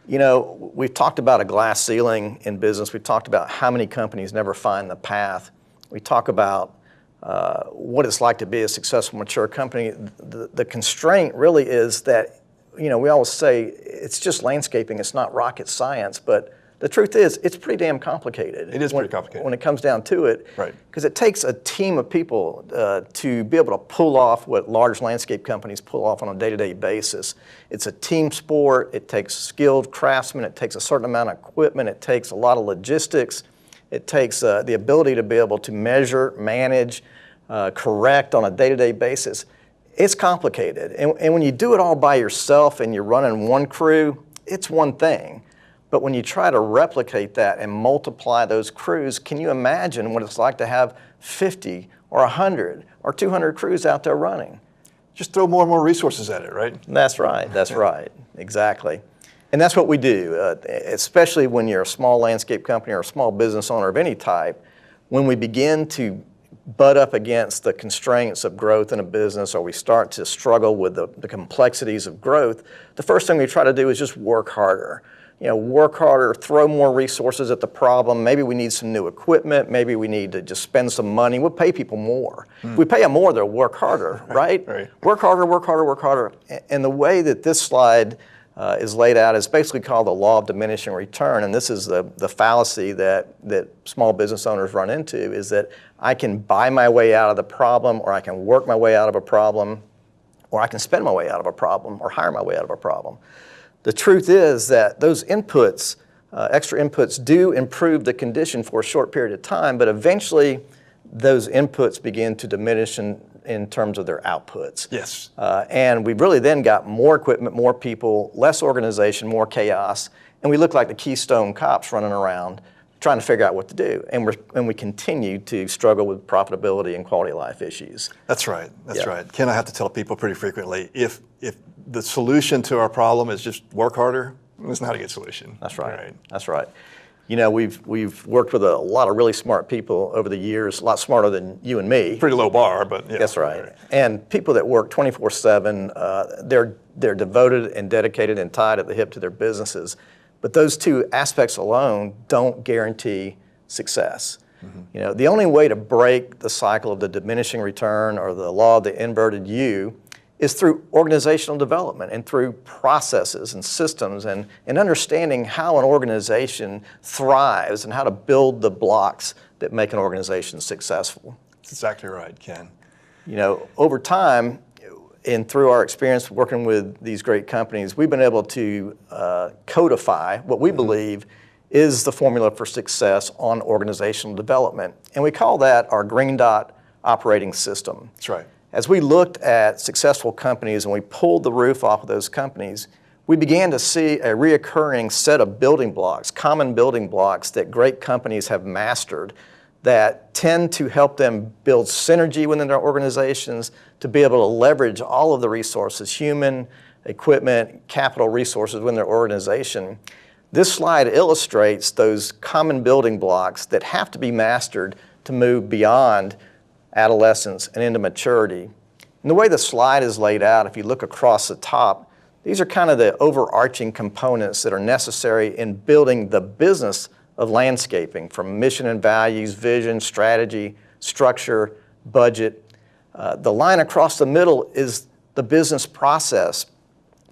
We've talked about a glass ceiling in business. We've talked about how many companies never find the path. We talk about what it's like to be a successful, mature company. The constraint really is that, we always say it's just landscaping, it's not rocket science, but the truth is it's pretty damn complicated. It is pretty complicated. When it comes down to it. Right. Because it takes a team of people to be able to pull off what large landscape companies pull off on a day-to-day basis. It's a team sport. It takes skilled craftsmen. It takes a certain amount of equipment. It takes a lot of logistics. It takes the ability to be able to measure, manage, correct on a day-to-day basis. It's complicated. And when you do it all by yourself and you're running one crew, it's one thing. But when you try to replicate that and multiply those crews, can you imagine what it's like to have 50 or 100 or 200 crews out there running? Just throw more and more resources at it, right? That's right. That's right. Exactly. And that's what we do, especially when you're a small landscape company or a small business owner of any type. When we begin to butt up against the constraints of growth in a business, or we start to struggle with the complexities of growth, the first thing we try to do is just work harder. Work harder, throw more resources at the problem. Maybe we need some new equipment. Maybe we need to just spend some money. We'll pay people more. If we pay them more, they'll work harder, right? Right. Work harder, work harder, work harder. And the way that this slide is laid out is basically called the law of diminishing return. And this is the fallacy that small business owners run into, is that I can buy my way out of the problem, or I can work my way out of a problem, or I can spend my way out of a problem, or hire my way out of a problem. The truth is that those inputs, extra inputs, do improve the condition for a short period of time, but eventually those inputs begin to diminish in terms of their outputs. Yes. And we've really then got more equipment, more people, less organization, more chaos, and we look like the Keystone Cops running around trying to figure out what to do. And we continue to struggle with profitability and quality of life issues. That's right. That's right. Ken, I have to tell people pretty frequently, if the solution to our problem is just work harder, it's not a good solution. That's right. That's right. We've worked with a lot of really smart people over the years, a lot smarter than you and me. Pretty low bar, but yeah. That's right. And people that work 24/7, they're devoted and dedicated and tied at the hip to their businesses. But those two aspects alone don't guarantee success. Mm-hmm. The only way to break the cycle of the diminishing return or the law of the inverted U is through organizational development and through processes and systems and understanding how an organization thrives and how to build the blocks that make an organization successful. That's exactly right, Ken. Over time, and through our experience working with these great companies, we've been able to codify what we believe is the formula for success on organizational development. And we call that our GreenDot operating system. That's right. As we looked at successful companies and we pulled the roof off of those companies, we began to see a reoccurring set of building blocks, common building blocks that great companies have mastered that tend to help them build synergy within their organizations, to be able to leverage all of the resources, human, equipment, capital resources within their organization. This slide illustrates those common building blocks that have to be mastered to move beyond adolescence and into maturity. And the way the slide is laid out, if you look across the top, these are kind of the overarching components that are necessary in building the business of landscaping, from mission and values, vision, strategy, structure, budget. The line across the middle is the business process.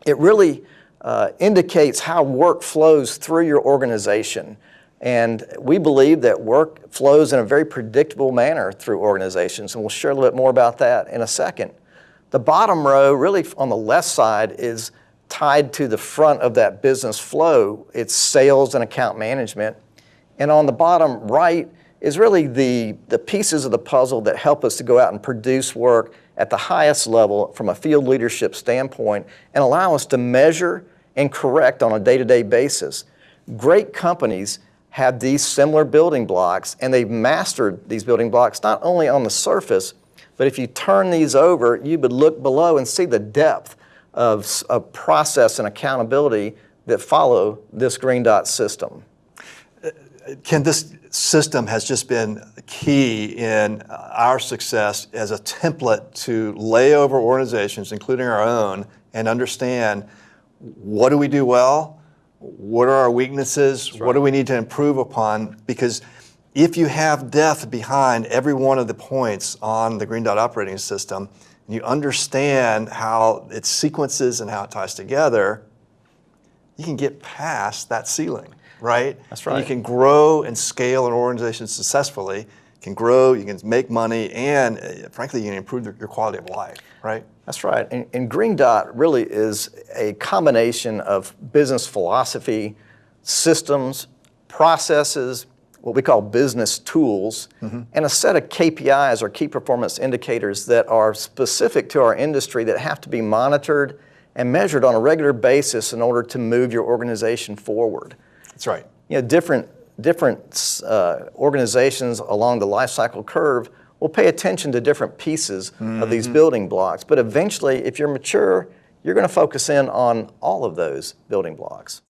It really indicates how work flows through your organization. And we believe that work flows in a very predictable manner through organizations, and we'll share a little bit more about that in a second. The bottom row, really on the left side, is tied to the front of that business flow. It's sales and account management. And on the bottom right is really the pieces of the puzzle that help us to go out and produce work at the highest level from a field leadership standpoint and allow us to measure and correct on a day-to-day basis. Great companies have these similar building blocks, and they've mastered these building blocks not only on the surface, but if you turn these over, you would look below and see the depth of process and accountability that follow this GreenDot system. Ken, this system has just been key in our success as a template to lay over organizations, including our own, and understand what do we do well, what are our weaknesses? What do we need to improve upon? Because if you have depth behind every one of the points on the GreenDot operating system, and you understand how it sequences and how it ties together, you can get past that ceiling, right? That's right. And you can grow and scale an organization successfully. You can grow, you can make money, and frankly, you can improve your quality of life, right? That's right. And GreenDot really is a combination of business philosophy, systems, processes, what we call business tools, and a set of KPIs or key performance indicators that are specific to our industry that have to be monitored and measured on a regular basis in order to move your organization forward. That's right. You know, different organizations along the life cycle curve will pay attention to different pieces of these building blocks. But eventually, if you're mature, you're going to focus in on all of those building blocks.